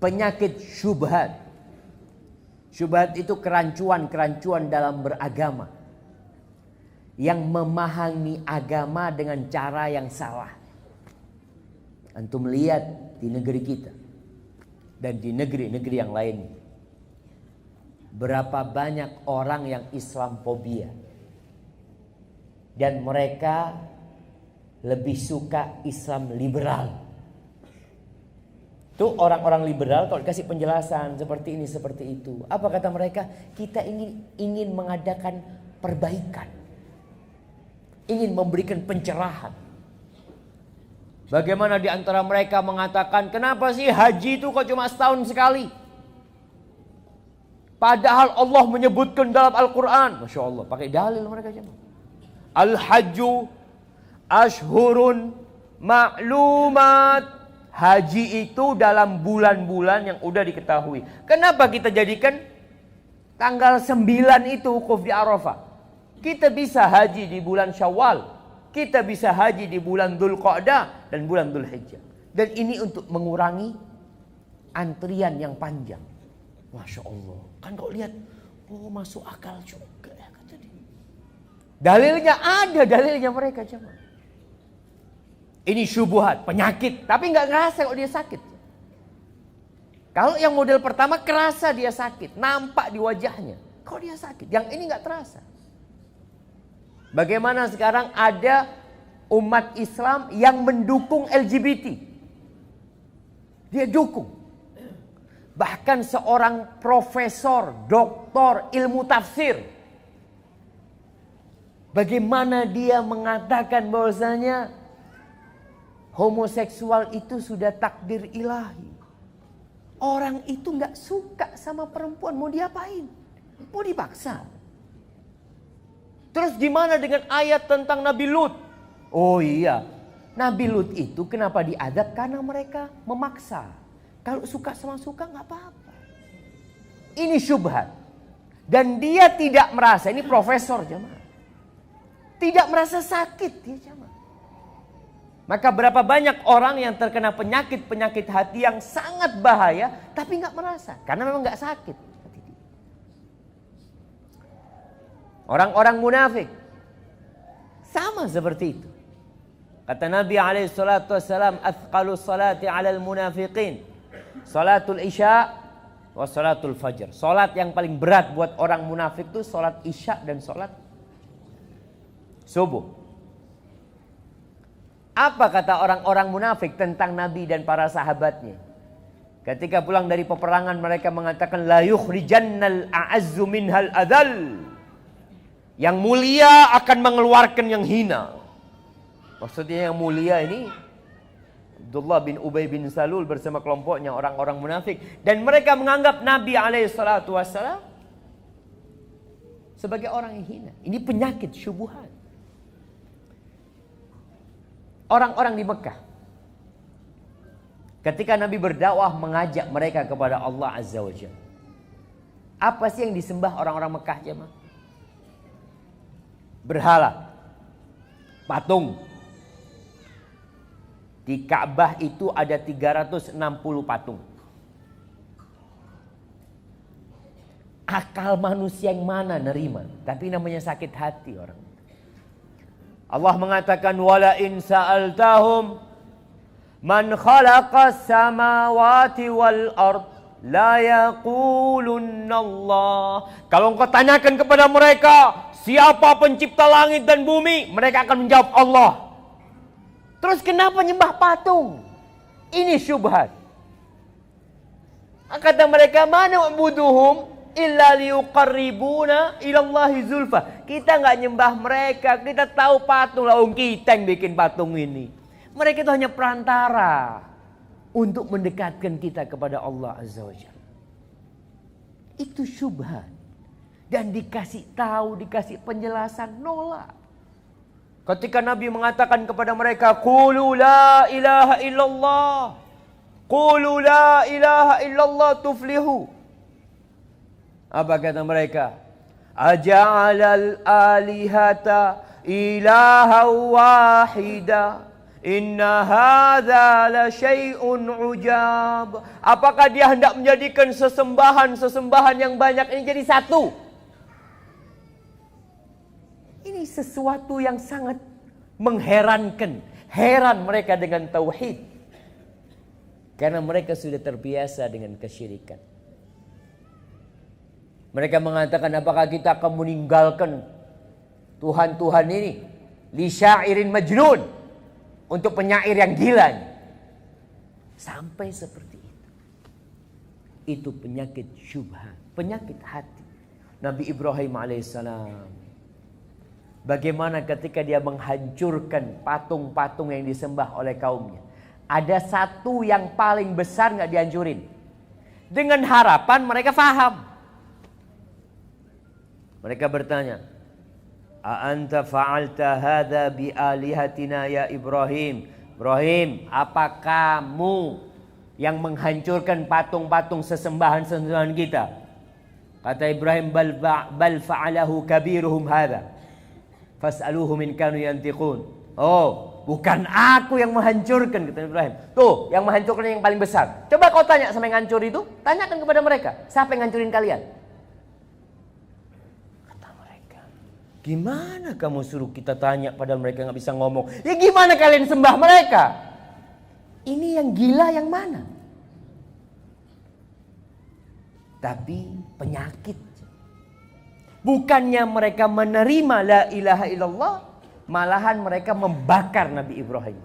penyakit syubhat. Syubhat itu kerancuan-kerancuan dalam beragama, yang memahami agama dengan cara yang salah. Antum lihat di negeri kita dan di negeri-negeri yang lain, berapa banyak orang yang Islamfobia, dan mereka lebih suka Islam liberal. Tuh orang-orang liberal kalau dikasih penjelasan seperti ini seperti itu, apa kata mereka? Kita ingin mengadakan perbaikan, ingin memberikan pencerahan. Bagaimana di antara mereka mengatakan, kenapa sih haji itu kok cuma setahun sekali? Padahal Allah menyebutkan dalam Al-Quran. Masya Allah, pakai dalil mereka cuma. Al-hajju ashhurun ma'lumat. Haji itu dalam bulan-bulan yang udah diketahui. Kenapa kita jadikan tanggal 9 itu wukuf di Arafah? Kita bisa haji di bulan Syawal, kita bisa haji di bulan Dzulqa'dah dan bulan Dzulhijjah. Dan ini untuk mengurangi antrian yang panjang. Masya Allah. Kan kau lihat, oh masuk akal juga ya kata dia. Dalilnya ada, dalilnya mereka cuma. Ini syubhat, penyakit, tapi nggak ngerasa kok dia sakit. Kalau yang model pertama kerasa dia sakit, nampak di wajahnya. Kok dia sakit? Yang ini nggak terasa. Bagaimana sekarang ada umat Islam yang mendukung LGBT? Dia dukung. Bahkan seorang profesor, doktor ilmu tafsir, bagaimana dia mengatakan bahwasanya homoseksual itu sudah takdir ilahi. Orang itu nggak suka sama perempuan, mau diapain? Mau dipaksa. Terus gimana dengan ayat tentang Nabi Lut? Oh iya, Nabi Lut itu kenapa diadab? Karena mereka memaksa. Kalau suka sama suka nggak apa-apa. Ini syubhat. Dan dia tidak merasa, ini profesor jemaah, tidak merasa sakit dia jemaah. Maka berapa banyak orang yang terkena penyakit-penyakit hati yang sangat bahaya, tapi nggak merasa, karena memang nggak sakit. Orang-orang munafik sama seperti itu. Kata Nabi SAW, "Athqalu salati 'alal munafiqin, salatul isya wa salatul fajr." Salat yang paling berat buat orang munafik itu salat isya dan salat subuh. Apa kata orang-orang munafik tentang Nabi dan para sahabatnya? Ketika pulang dari peperangan mereka mengatakan, la yukhrijannal a'azzu minhal adhal. Yang mulia akan mengeluarkan yang hina. Maksudnya yang mulia ini Abdullah bin Ubay bin Salul bersama kelompoknya orang-orang munafik, dan mereka menganggap Nabi SAW sebagai orang yang hina. Ini penyakit syubhat. Orang-orang di Mekah, ketika Nabi berdakwah mengajak mereka kepada Allah Azza wa Jalla, apa sih yang disembah orang-orang Mekah jemaah? Berhala, patung. Di Ka'bah itu ada 360 patung. Akal manusia yang mana nerima? Tapi namanya sakit hati orang. Allah mengatakan, wala in sa'altahum man khalaqas samawati wal ard la yaqulunna Allah. Kalau engkau tanyakan kepada mereka, siapa pencipta langit dan bumi? Mereka akan menjawab Allah. Terus kenapa nyembah patung? Ini syubhat. Kata mereka, mana wa'buduhum illa liuqarribuna ilallahi zulfa. Kita nggak nyembah mereka, kita tahu patung lah, kita yang bikin patung ini. Mereka itu hanya perantara untuk mendekatkan kita kepada Allah Azza wa Jalla. Itu syubhat. Dan dikasih tahu, dikasih penjelasan, nolak. Ketika Nabi mengatakan kepada mereka, qulu la ilaha illallah, qulu la ilaha illallah tuflihu. Apa kata mereka? Aja'alal alihata ilaha wahida Inna hadza la syai'un ujab. Apakah dia hendak menjadikan sesembahan yang banyak ini jadi satu? Ini sesuatu yang sangat mengherankan. Heran mereka dengan tauhid. Karena mereka sudah terbiasa dengan kesyirikan. Mereka mengatakan, apakah kita akan meninggalkan Tuhan-Tuhan ini li syairin majnun, untuk penyair yang gila. Sampai seperti itu. Itu penyakit syubhat, penyakit hati. Nabi Ibrahim alaihissalam, bagaimana ketika dia menghancurkan patung-patung yang disembah oleh kaumnya. Ada satu yang paling besar nggak dihancurin. Dengan harapan mereka faham. Mereka bertanya, A anta fa'alta hadha bi alihatina ya Ibrahim. Ibrahim, apa kamu yang menghancurkan patung-patung sesembahan-sesembahan kita? Kata Ibrahim, bal fa'alahu kabiruhum hadha. Fas'aluhu min kanu yantiqun. Oh, bukan aku yang menghancurkan, kata Ibrahim. Tuh, yang menghancurkan yang paling besar. Coba kau tanya sama yang hancur itu, tanyakan kepada mereka, siapa yang hancurin kalian? Gimana kamu suruh kita tanya padahal mereka nggak bisa ngomong? Ya gimana kalian sembah mereka? Ini yang gila yang mana? Tapi penyakit. Bukannya mereka menerima la ilaha illallah, malahan mereka membakar Nabi Ibrahim.